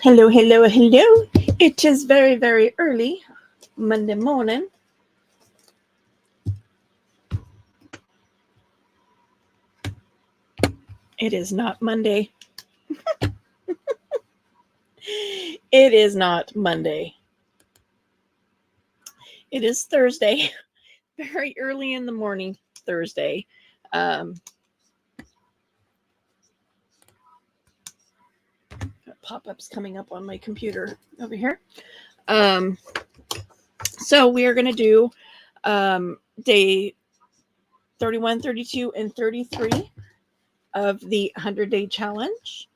Hello, hello, hello. It is very, very early Monday morning. It is not Monday. It is not Monday. It is Thursday. Very early in the morning, Thursday. Um, Pop-ups coming up on my computer over here. Um, so we are going to do day 31, 32, and 33 of the 100-day challenge.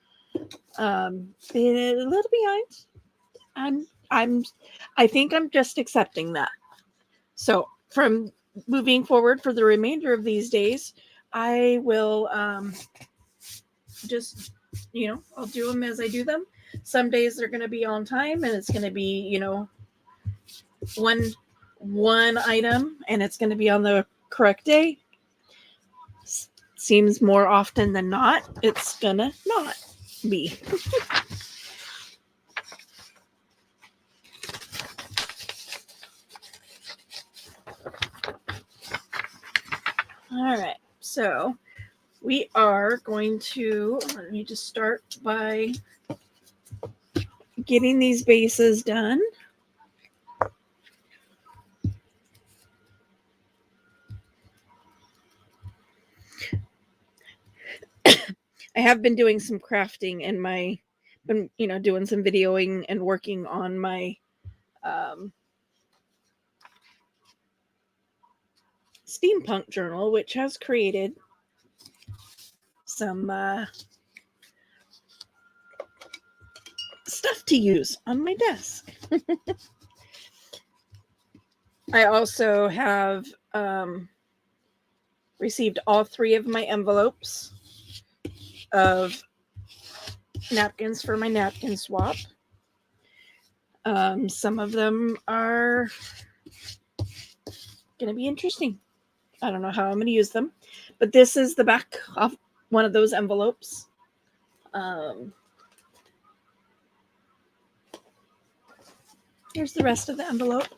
A little behind. I'm I think I'm just accepting that. So from moving forward for the remainder of these days, I will just I'll do them as I do them. Some days they're going to be on time, and it's going to be one item, and it's going to be on the correct day. Seems more often than not, it's gonna not be. All right, so we are going to, let me just start by getting these bases done. I have been doing some crafting in my, been doing some videoing and working on my steampunk journal, which has created some stuff to use on my desk. I also have received all 3 of my envelopes of napkins for my napkin swap. Some of them are going to be interesting. I don't know how I'm going to use them, but this is the back of one of those envelopes. Here's the rest of the envelope.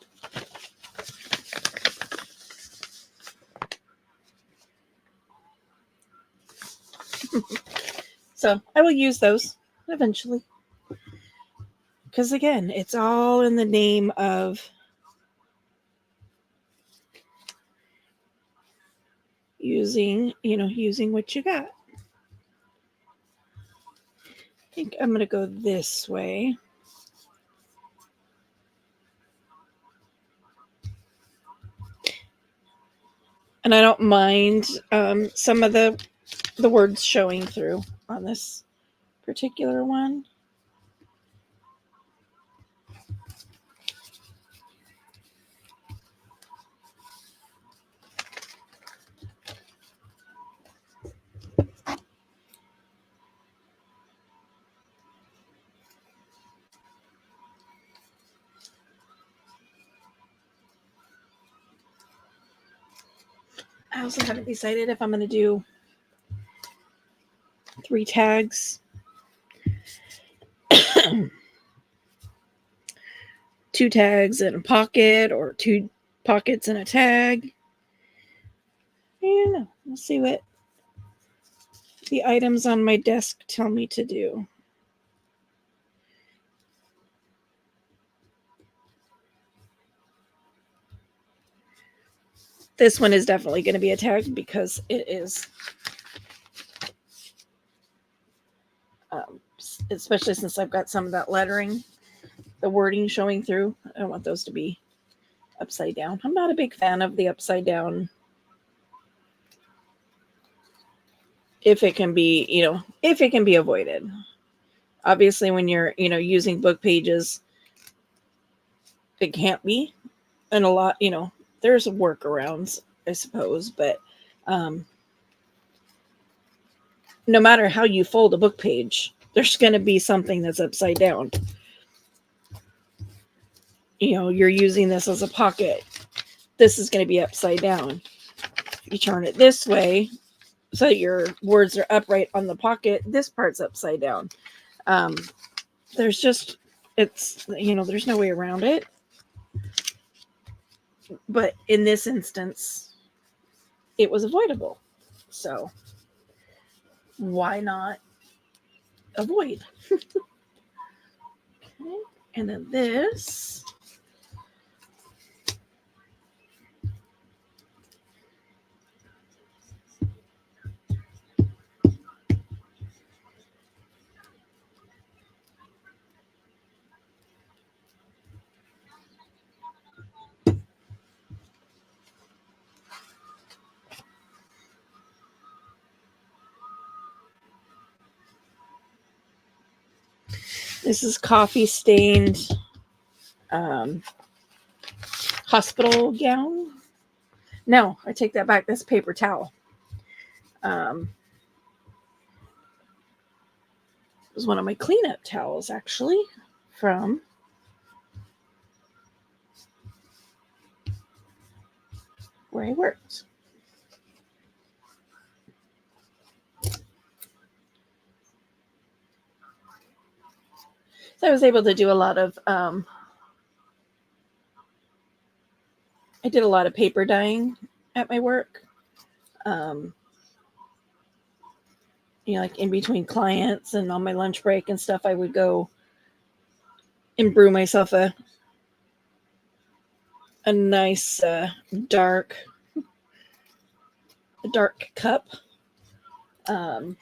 So I will use those eventually. Because again, it's all in the name of using what you got. I think I'm going to go this way. And I don't mind some of the words showing through on this particular one. I also haven't decided if I'm going to do 3 tags, 2 tags in a pocket, or 2 pockets in a tag. I don't know. We'll see what the items on my desk tell me to do. This one is definitely going to be a tag because it is, especially since I've got some of that lettering, the wording showing through. I don't want those to be upside down. I'm not a big fan of the upside down. If it can be, avoided. Obviously, when you're, using book pages, it can't be. And a lot, there's workarounds, I suppose, but no matter how you fold a book page, there's going to be something that's upside down. You're using this as a pocket. This is going to be upside down. You turn it this way so your words are upright on the pocket. This part's upside down. there's just, it's, there's no way around it. But in this instance, it was avoidable. So why not avoid? Okay. And then this. This is coffee stained hospital gown. No, I take that back. That's paper towel. It was one of my cleanup towels, actually, from where I worked. So I was able to do a lot of I did a lot of paper dyeing at my work. Like in between clients and on my lunch break and stuff, I would go and brew myself a nice dark cup of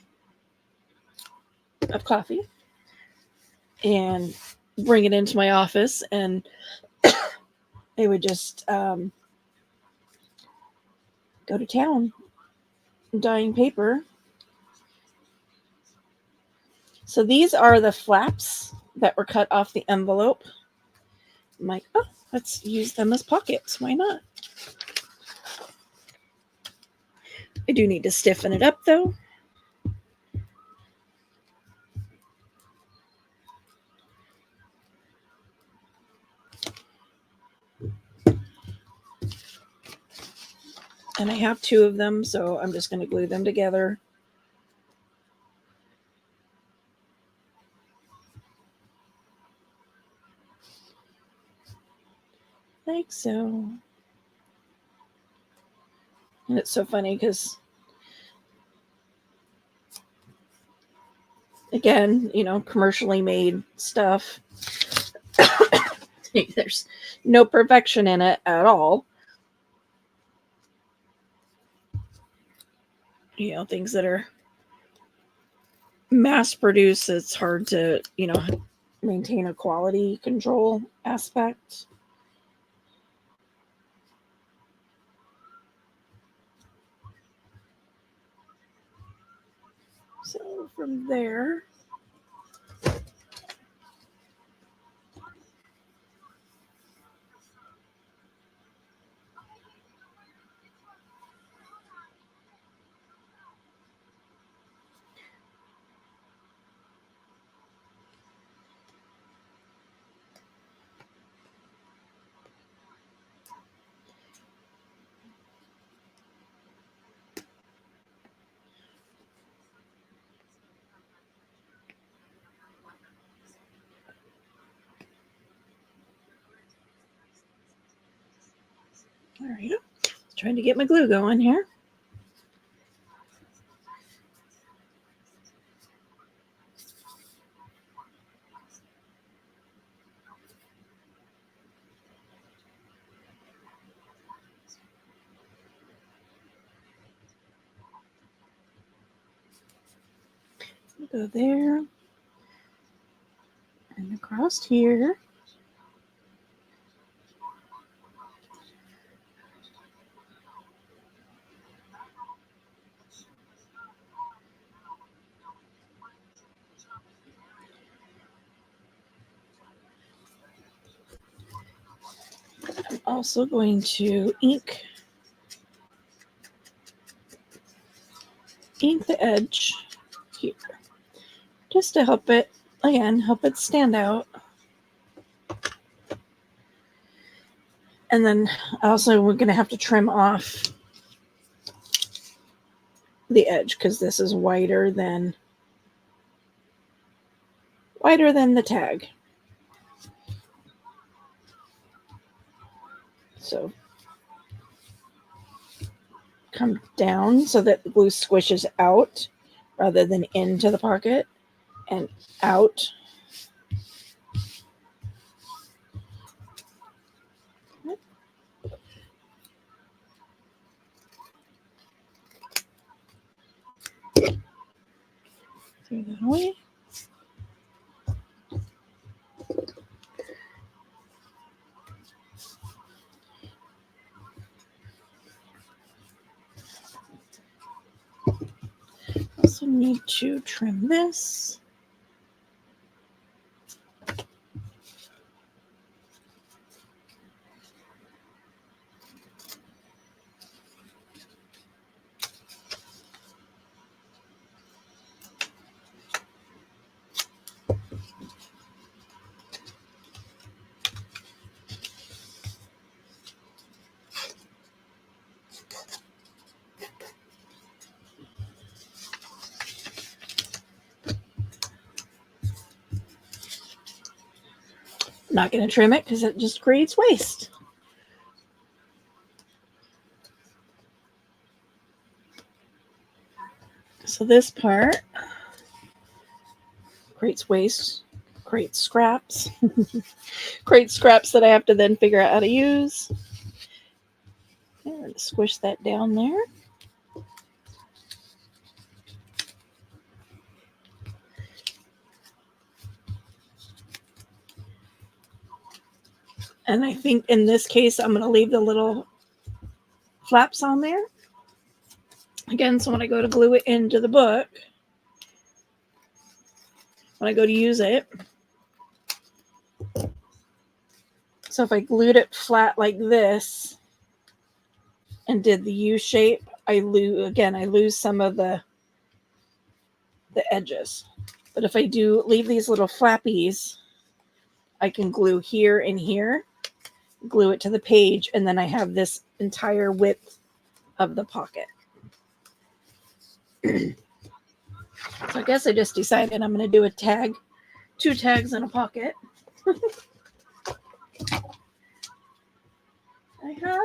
coffee and bring it into my office, and they would just go to town dyeing paper. So these are the flaps that were cut off the envelope. I'm like, oh, let's use them as pockets. Why not? I do need to stiffen it up, though. And I have two of them, so I'm just going to glue them together. Like so. And it's so funny because, again, commercially made stuff. There's no perfection in it at all. Things that are mass produced, it's hard to, maintain a quality control aspect. So from there, all right, trying to get my glue going here. Go there and across here. I'm also going to ink the edge here, just to help it stand out. And then also we're going to have to trim off the edge because this is wider than wider than the tag. So come down so that the glue squishes out rather than into the pocket and out. Throw that away. Also need to trim this. Not going to trim it because it just creates waste. So this part creates waste, creates scraps, creates scraps that I have to then figure out how to use. I'm going to squish that down there. And I think in this case, I'm going to leave the little flaps on there. Again, so when I go to glue it into the book, when I go to use it, so if I glued it flat like this and did the U shape, I lose some of the edges. But if I do leave these little flappies, I can glue here and here, glue it to the page, and then I have this entire width of the pocket. So I guess I just decided I'm going to do a tag, 2 tags in a pocket. I have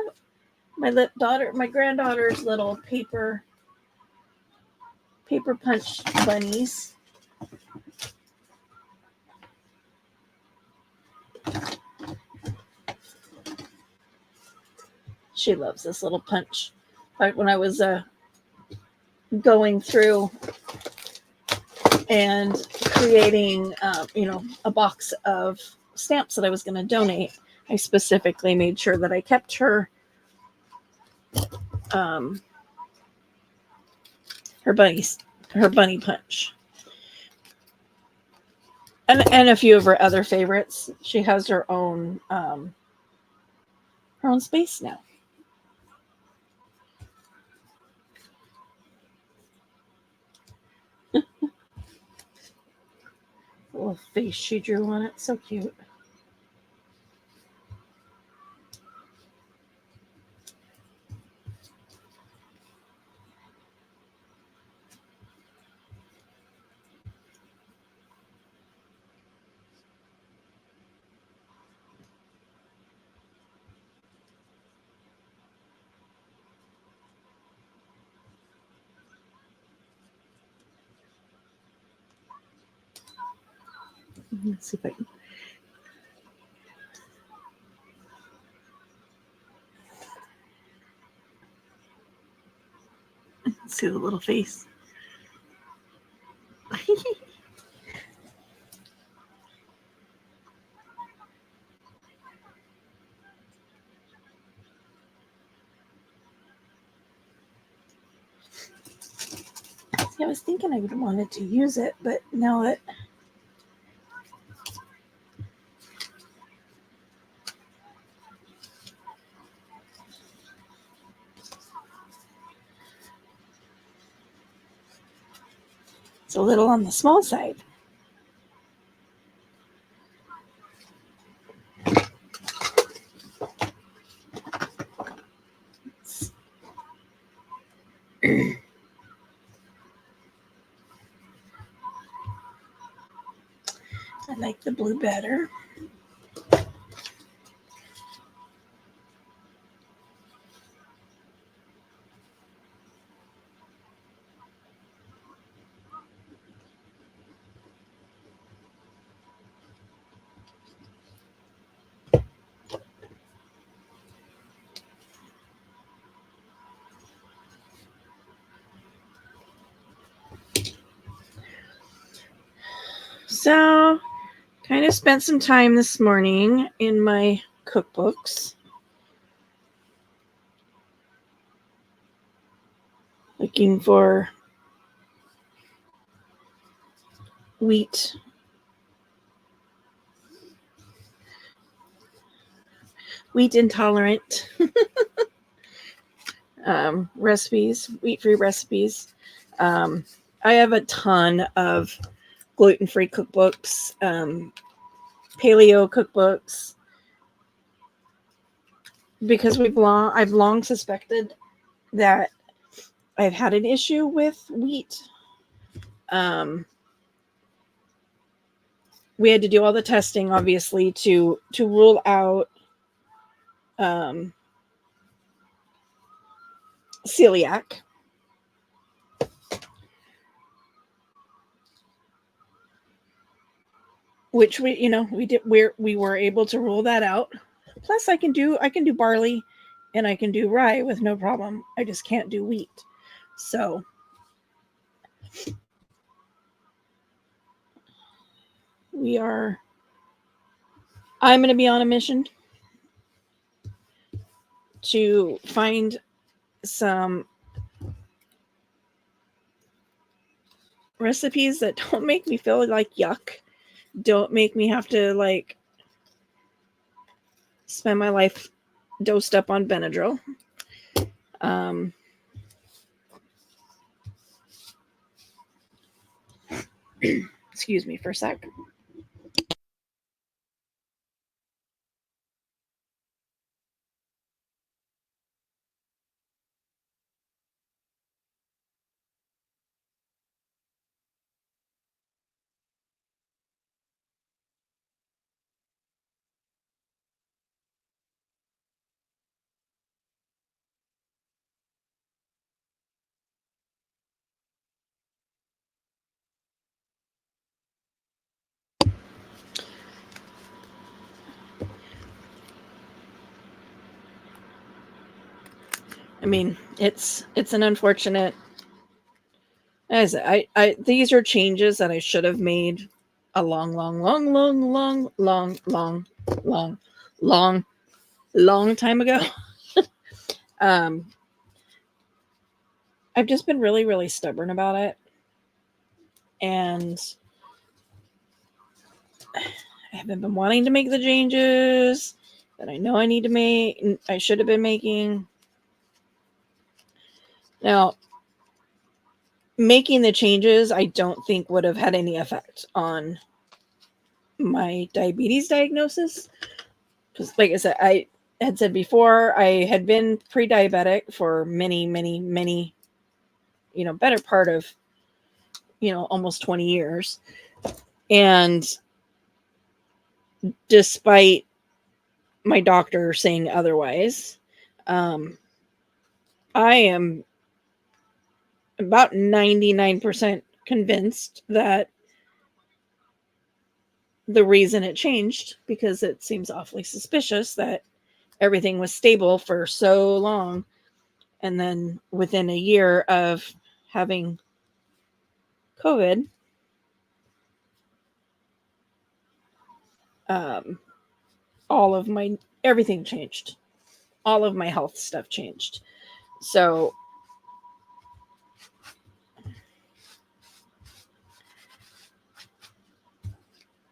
my granddaughter's little paper punch bunnies. She loves this little punch. Like when I was going through and creating, a box of stamps that I was going to donate, I specifically made sure that I kept her bunny punch. And a few of her other favorites. She has her own space now. The little face she drew on it, so cute. Let's see if I can. See the little face. I was thinking I would have wanted to use it, but now that it's a little on the small side. I like the blue better. So, kind of spent some time this morning in my cookbooks looking for wheat intolerant recipes, wheat-free recipes. I have a ton of gluten-free cookbooks, paleo cookbooks, because I've long suspected that I've had an issue with wheat. We had to do all the testing, obviously, to rule out celiac. Which we were able to rule that out. Plus, I can do barley, and I can do rye with no problem. I just can't do wheat. So I'm going to be on a mission to find some recipes that don't make me feel like yuck, don't make me have to like spend my life dosed up on Benadryl. Excuse me for a sec. I mean, it's an unfortunate. As I these are changes that I should have made a long time ago. I've just been really, really stubborn about it, and I haven't been wanting to make the changes that I know I need to make. I should have been making. Now, making the changes, I don't think would have had any effect on my diabetes diagnosis. Because, like I said, I had said before, I had been pre-diabetic for many, better part of, almost 20 years. And despite my doctor saying otherwise, I am about 99% convinced that the reason it changed, because it seems awfully suspicious that everything was stable for so long, and then within a year of having COVID, all of my everything changed. All of my health stuff changed. So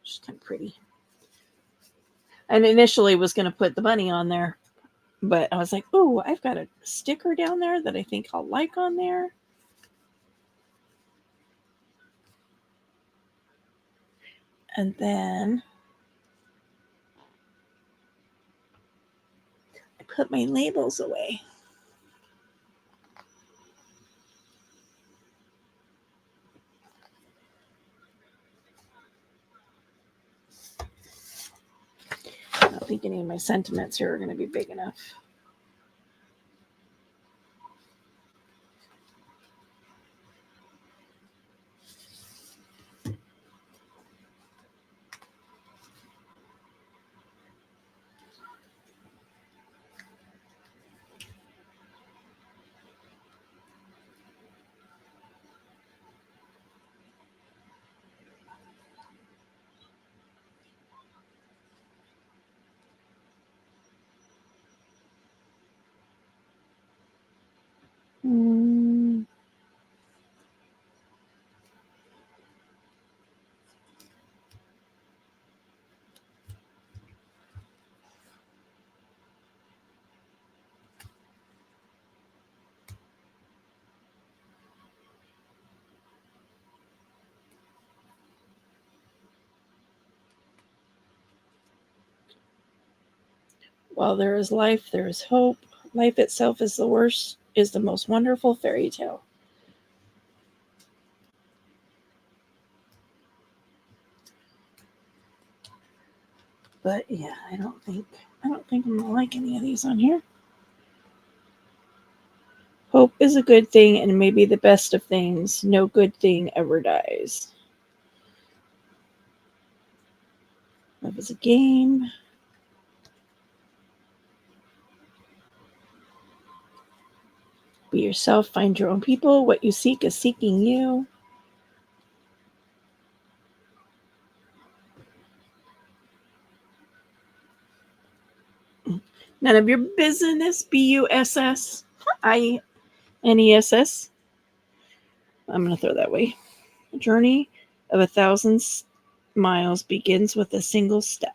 it's kind of pretty. And initially was going to put the bunny on there, but I was like, oh, I've got a sticker down there that I think I'll like on there. And then I put my labels away. think any of my sentiments here are going to be big enough. While there is life, there is hope. Life itself is the most wonderful fairy tale. But yeah, I don't think I'm gonna like any of these on here. Hope is a good thing and may be the best of things. No good thing ever dies. Love is a game. Be yourself, find your own people. What you seek is seeking you. None of your business. BUSS. INESS. I'm going to throw that away. A journey of 1,000 miles begins with a single step.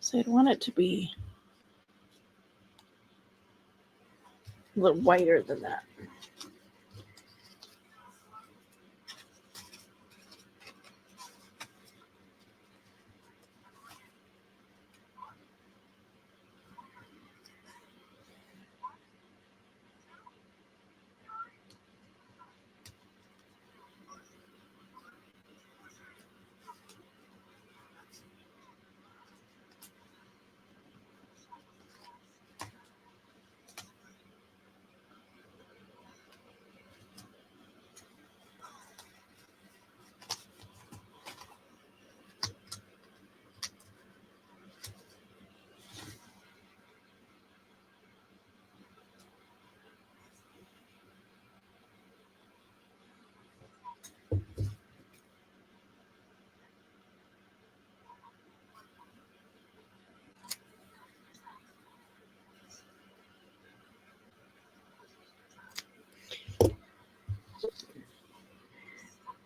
So I'd want it to be a little whiter than that.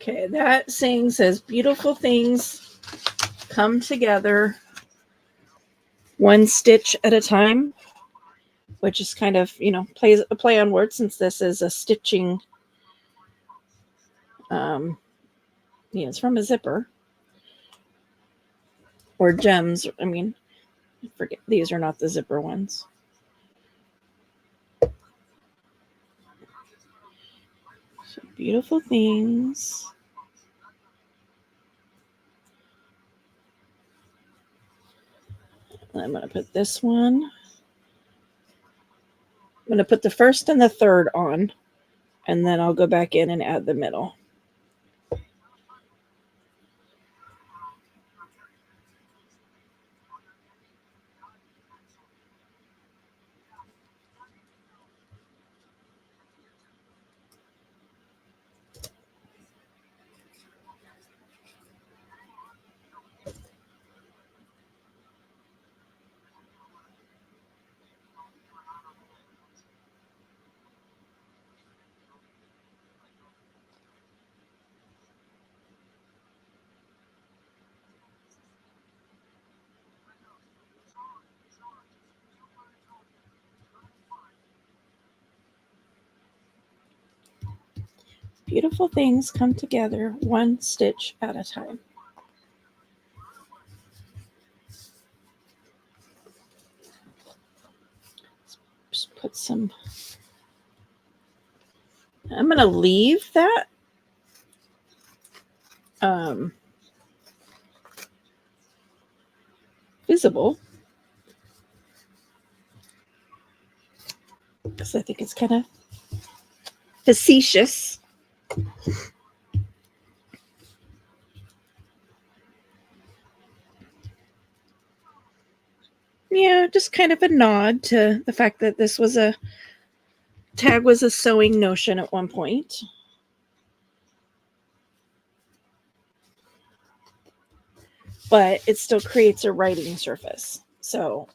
Okay, that saying says beautiful things come together one stitch at a time, which is kind of, plays a play on words since this is a stitching. It's from a zipper or gems. I mean, forget these are not the zipper ones. So beautiful things. I'm going to put this one. I'm going to put the first and the third on, and then I'll go back in and add the middle. beautiful things come together one stitch at a time. Just put some, I'm going to leave that visible because I think it's kind of facetious. Yeah, just kind of a nod to the fact that this was a tag was a sewing notion at one point. But it still creates a writing surface. So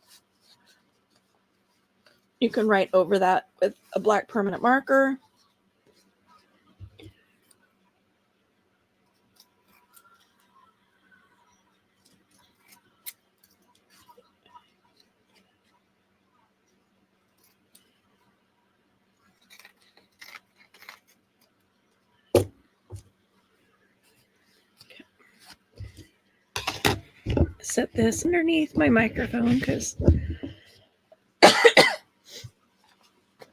you can write over that with a black permanent marker. Set this underneath my microphone because it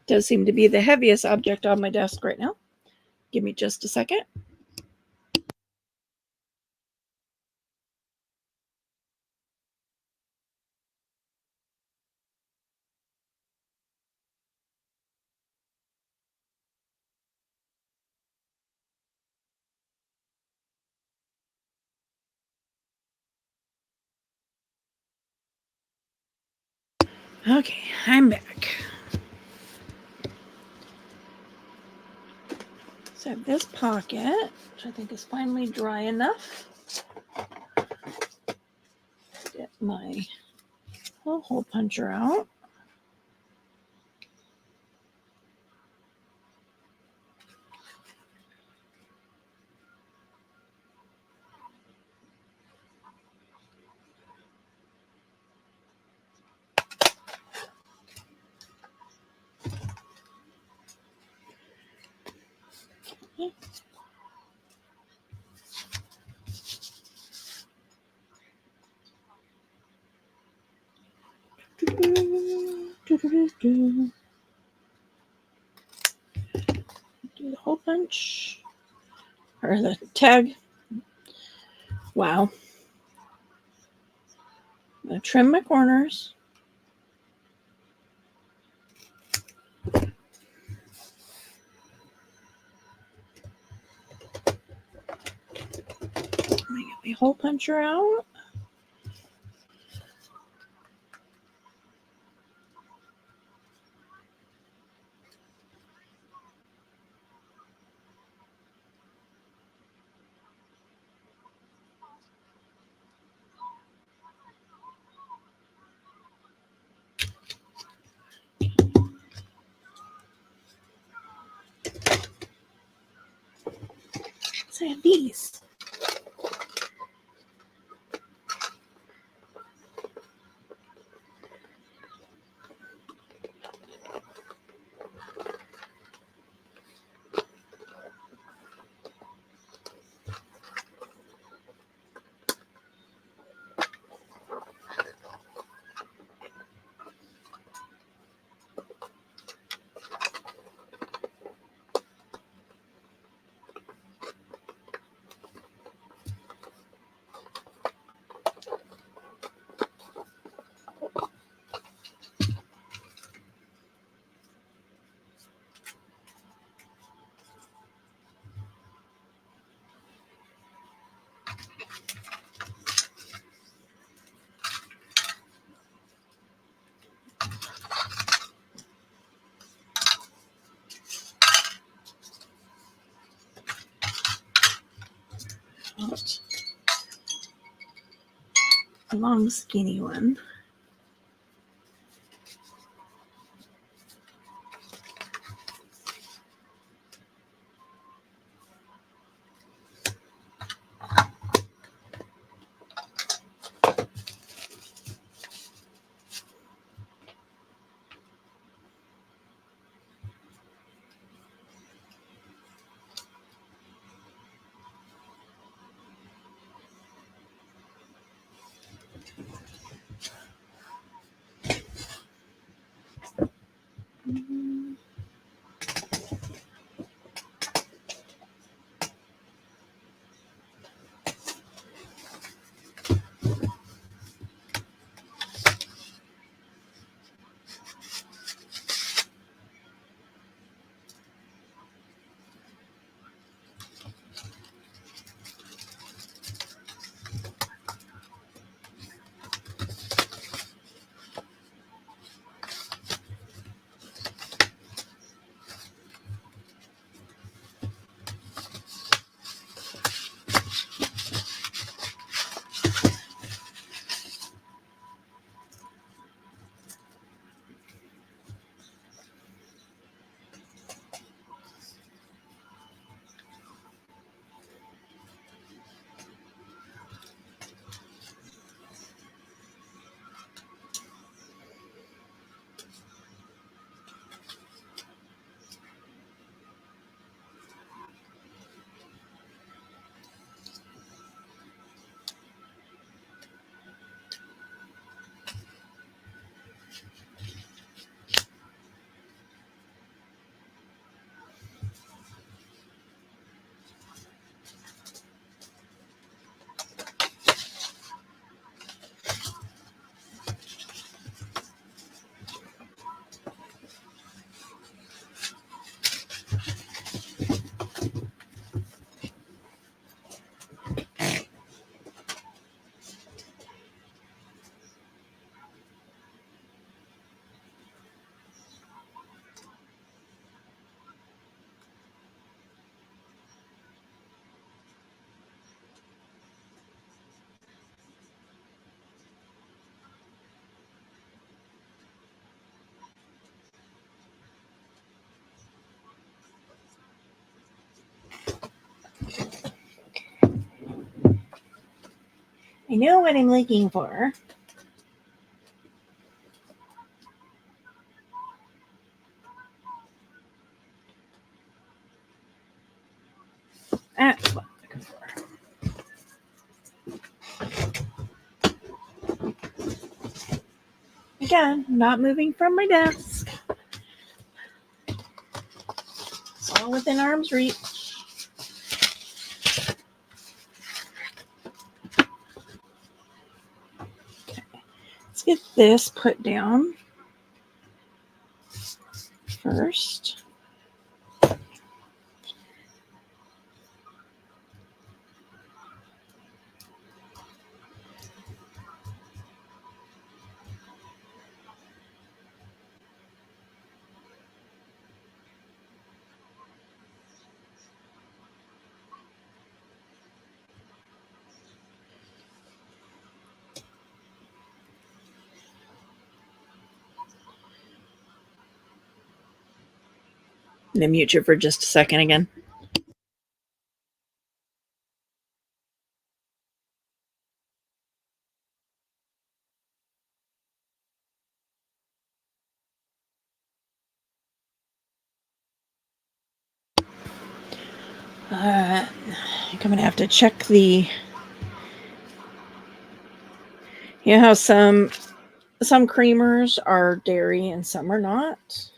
does seem to be the heaviest object on my desk right now. Give me just a second. Okay, I'm back. So I have this pocket, which I think is finally dry enough. Get my hole puncher out. Do the hole punch or the tag. Wow. I'm gonna trim my corners. Let me get my hole puncher out. So I have these. A long, skinny one. I know what I'm looking for. That's what I'm looking for. Again, not moving from my desk. It's all within arm's reach. Okay. Let's get this put down first. I'm going to mute you for just a second again. I'm going to have to check the... You know how some creamers are dairy and some are not?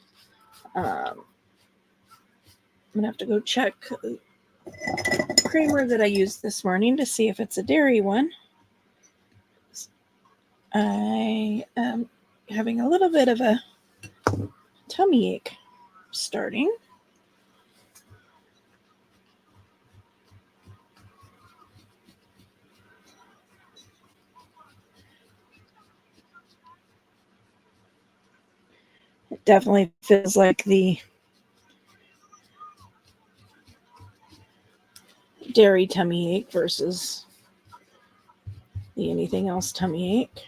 I'm going to have to go check the creamer that I used this morning to see if it's a dairy one. I am having a little bit of a tummy ache starting. It definitely feels like the dairy tummy ache versus the anything else tummy ache.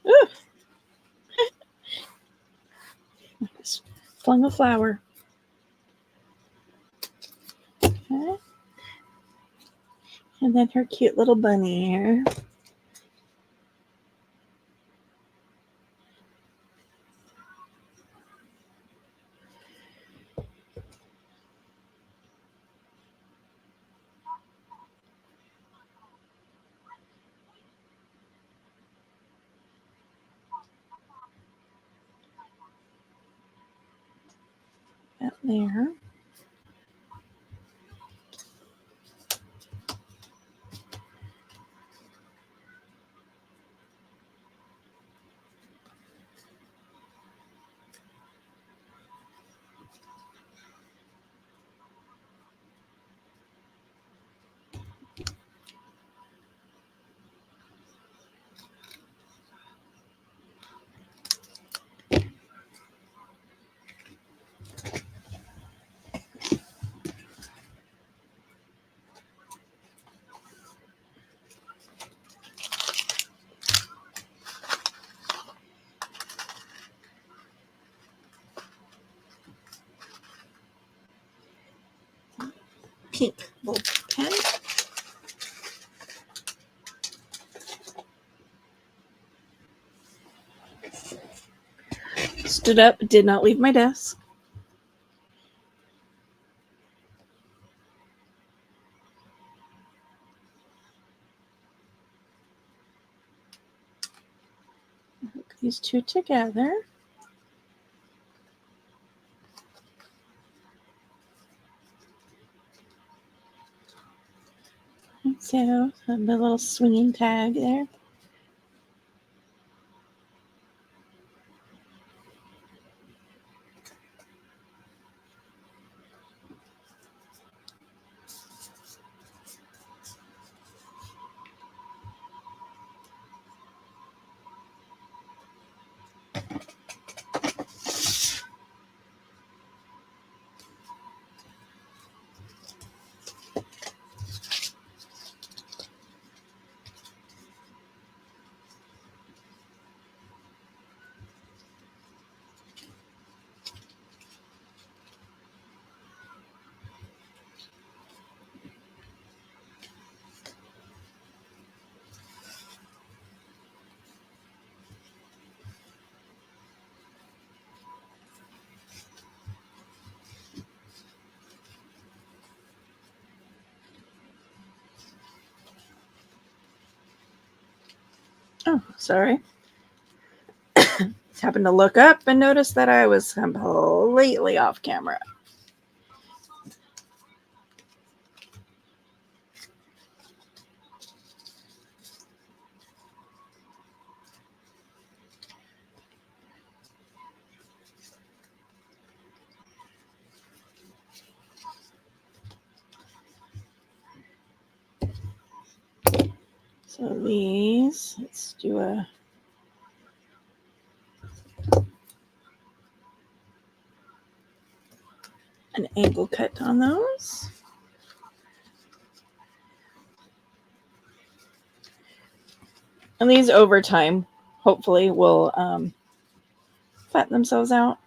Ooh. Just flung a flower. Okay. And then her cute little bunny here. Out there. Pink little pen. Stood up, did not leave my desk. Hook these two together. So, a little swinging tag there. Oh, sorry. Happened to look up and notice that I was completely off camera. So these, let's do an angle cut on those. And these over time, hopefully, will flatten themselves out.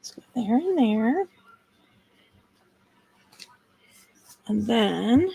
So there and there. And then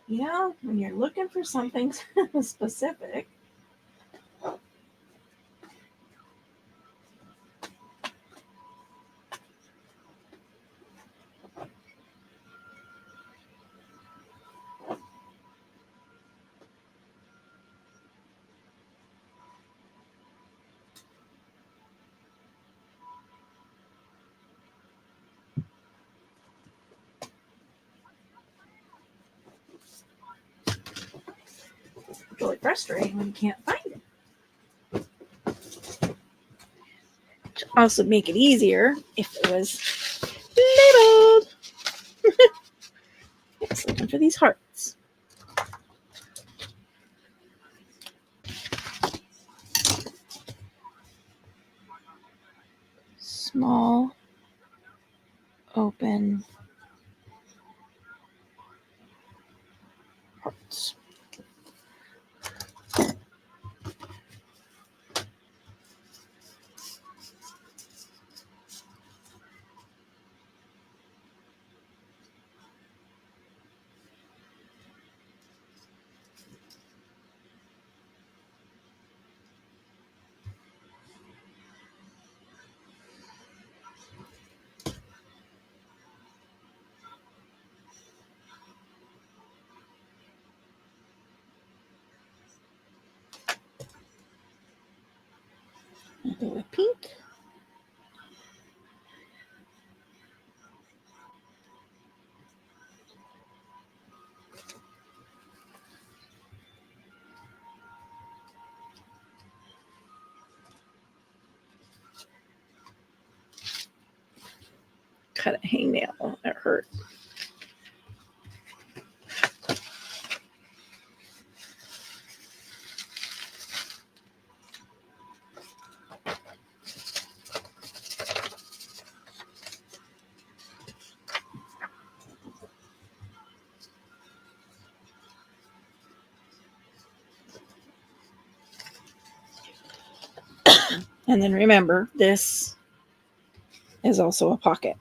yeah, when you're looking for something specific. It's really frustrating when you can't find it. Which also make it easier if it was labeled. Yes, looking for these hearts. Small, open hearts. Go with pink. Cut a hangnail. It hurt. And then remember, this is also a pocket.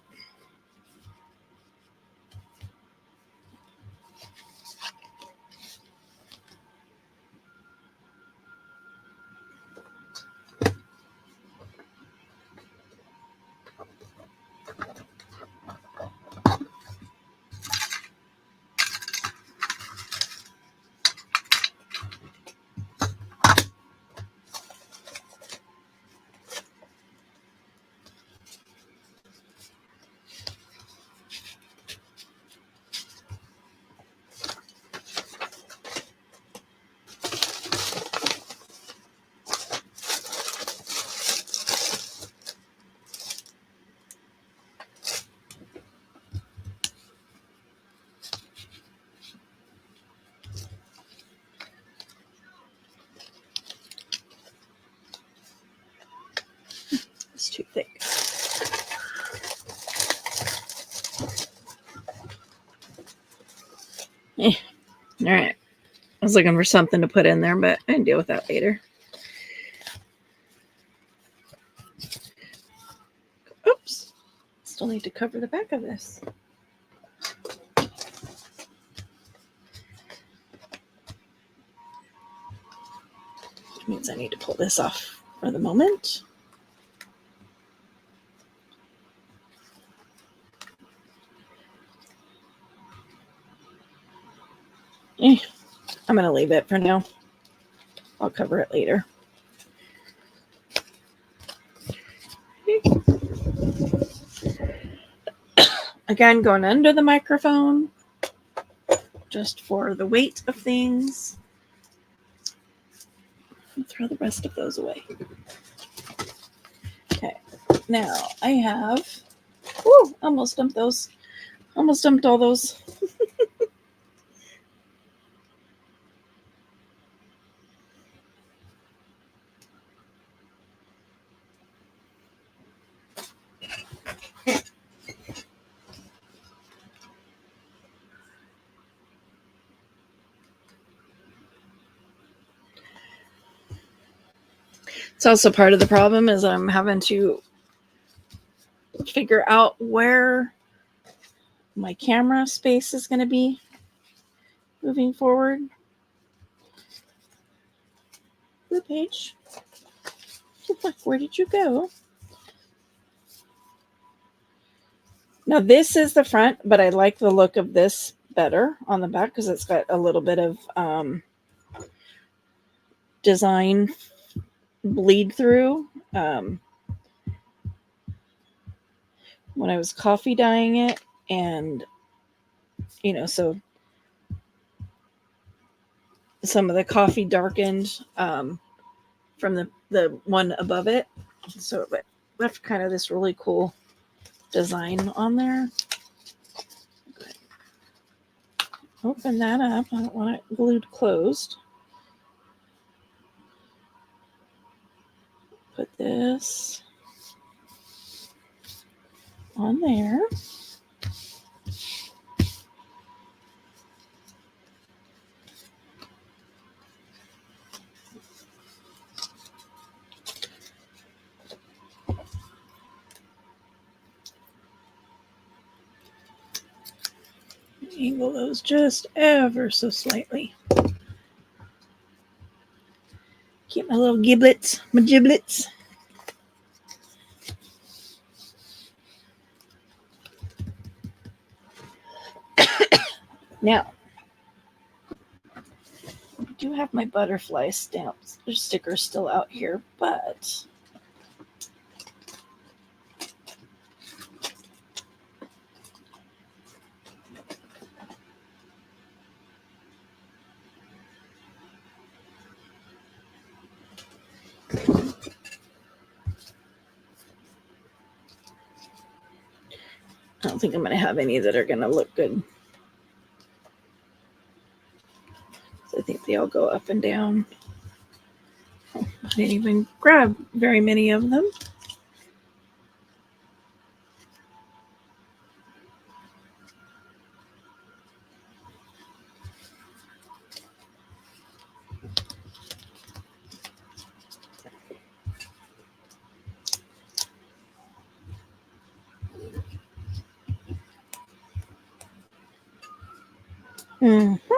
It's too thick. All right. I was looking for something to put in there, but I can deal with that later. Oops. Still need to cover the back of this. Which means I need to pull this off for the moment. I'm going to leave it for now. I'll cover it later. Again, going under the microphone, just for the weight of things. I'll throw the rest of those away. Okay, now I have, almost dumped those. Almost dumped all those. It's also part of the problem is I'm having to figure out where my camera space is going to be moving forward. Blue page. Where did you go? Now this is the front, but I like the look of this better on the back because it's got a little bit of design bleed through. When I was coffee dyeing it, and so some of the coffee darkened from the one above it, so it left kind of this really cool design on there. Open that up. I don't want it glued closed. Put this on there. Angle those just ever so slightly. Keep my little giblets, my giblets. Now, I do have my butterfly stamps, stickers still out here, but I don't think I'm going to have any that are going to look good. So I think they all go up and down. Oh, I didn't even grab very many of them. Mm-hmm.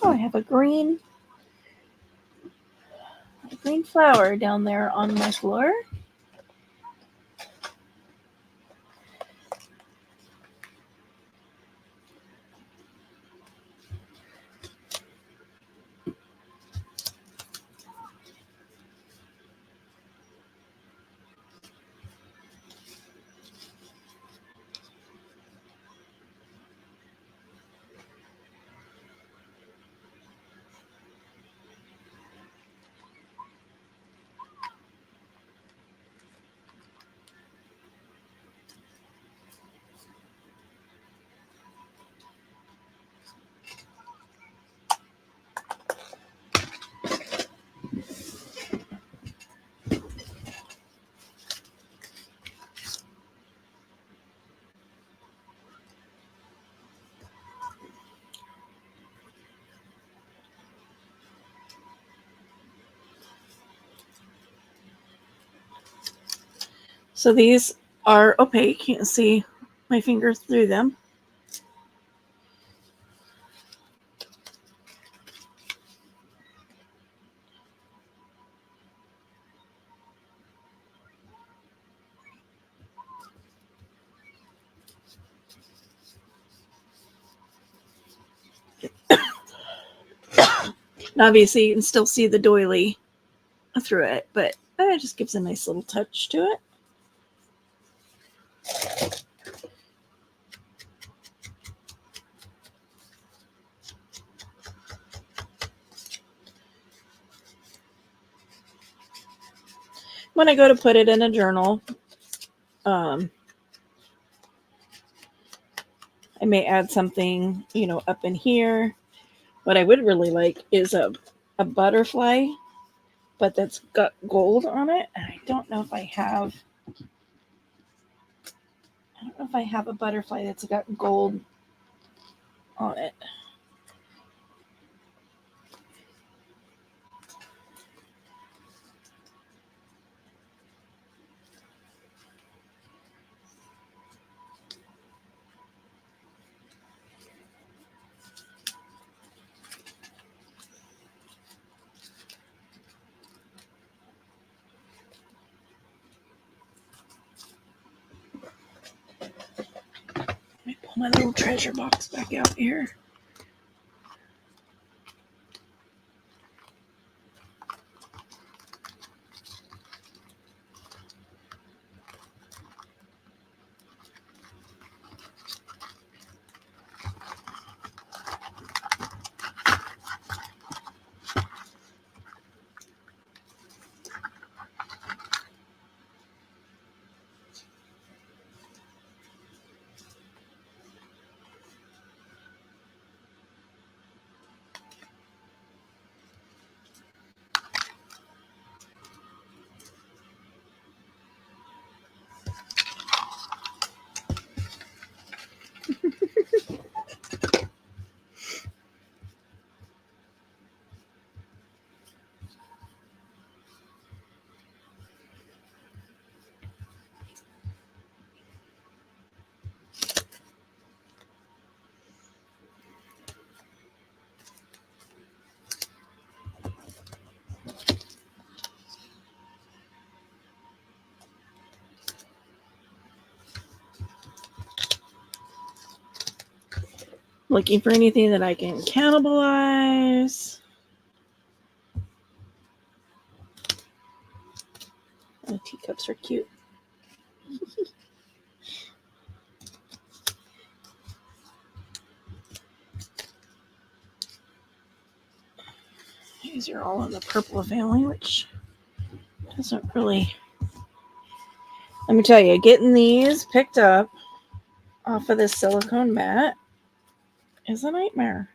Oh, I have a green flower down there on my floor. So these are opaque. You can see my fingers through them. And obviously you can still see the doily through it, but it just gives a nice little touch to it. When I go to put it in a journal, I may add something, up in here. What I would really like is a butterfly, but that's got gold on it. And I don't know if I have a butterfly that's got gold on it. Let me pull my little treasure box back out here. Looking for anything that I can cannibalize. Oh, teacups are cute. These are all in the purple family, which doesn't really Let me tell you, getting these picked up off of this silicone mat is a nightmare.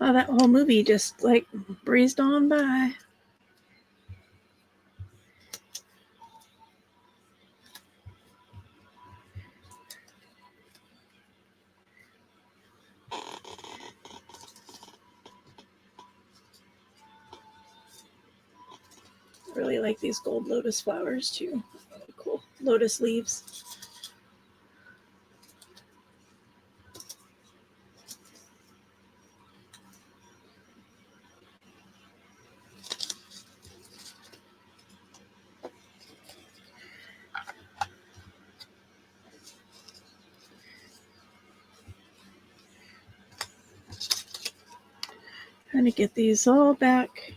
Well, that whole movie just like breezed on by. I really like these gold lotus flowers too. Really cool. Lotus leaves. Trying to get these all back.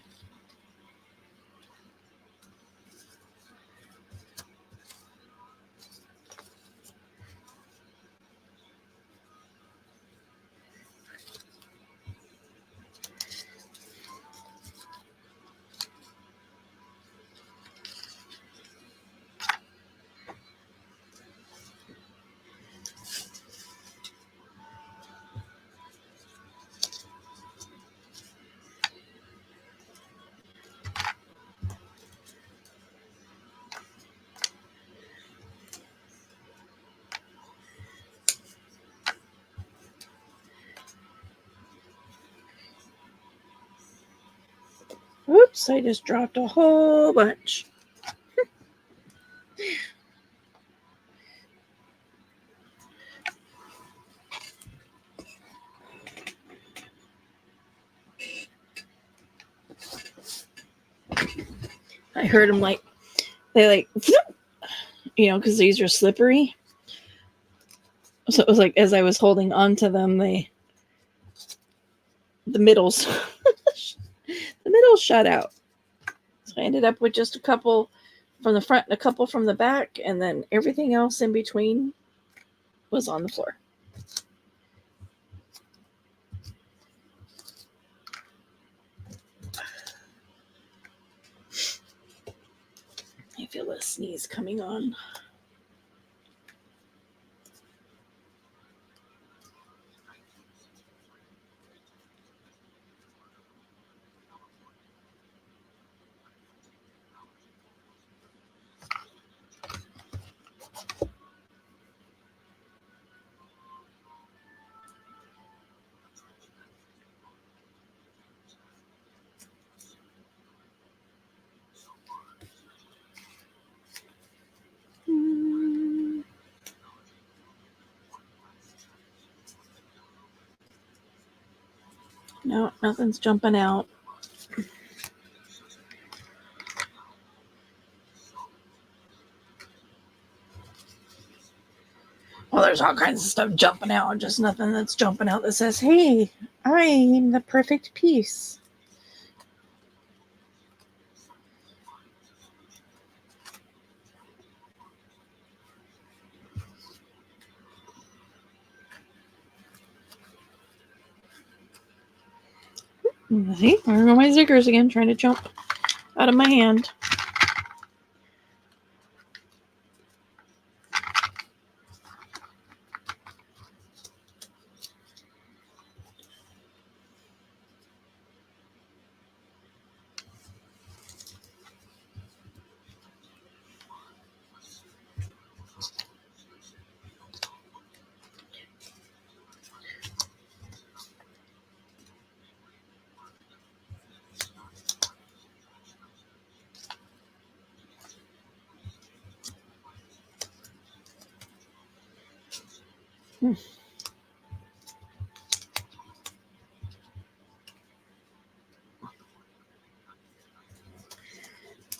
Oops, I just dropped a whole bunch. I heard them like, they like, because these are slippery. So it was like, as I was holding onto them, the middles, the middles shut out. So I ended up with just a couple from the front and a couple from the back, and then everything else in between was on the floor. I feel a sneeze coming on. No, nothing's jumping out. Well, there's all kinds of stuff jumping out, just nothing that's jumping out that says, hey, I'm the perfect piece. See, there go my ziggers again, trying to jump out of my hand.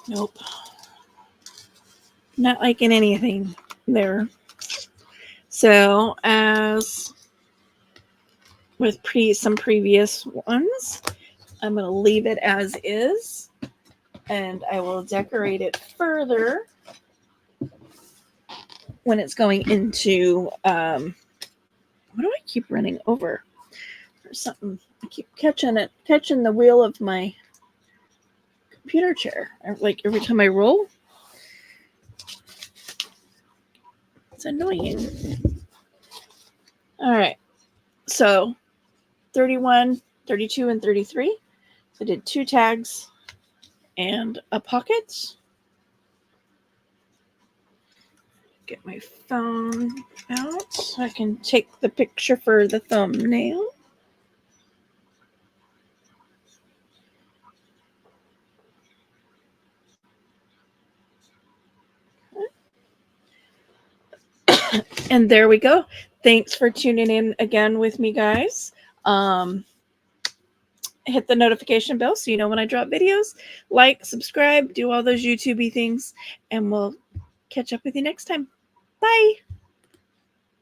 Nope. Not liking anything. there. So as with some previous ones, I'm going to leave it as is, and I will decorate it further when it's going into, what do I keep running over? There's something, I keep catching the wheel of my computer chair. Like every time I roll, it's annoying. All right, so 31, 32, and 33. I did 2 tags and a pocket. Get my phone out so I can take the picture for the thumbnail. And there we go. Thanks for tuning in again with me, guys. Hit the notification bell so you know when I drop videos. Like, subscribe, do all those YouTube-y things, and we'll catch up with you next time. Bye.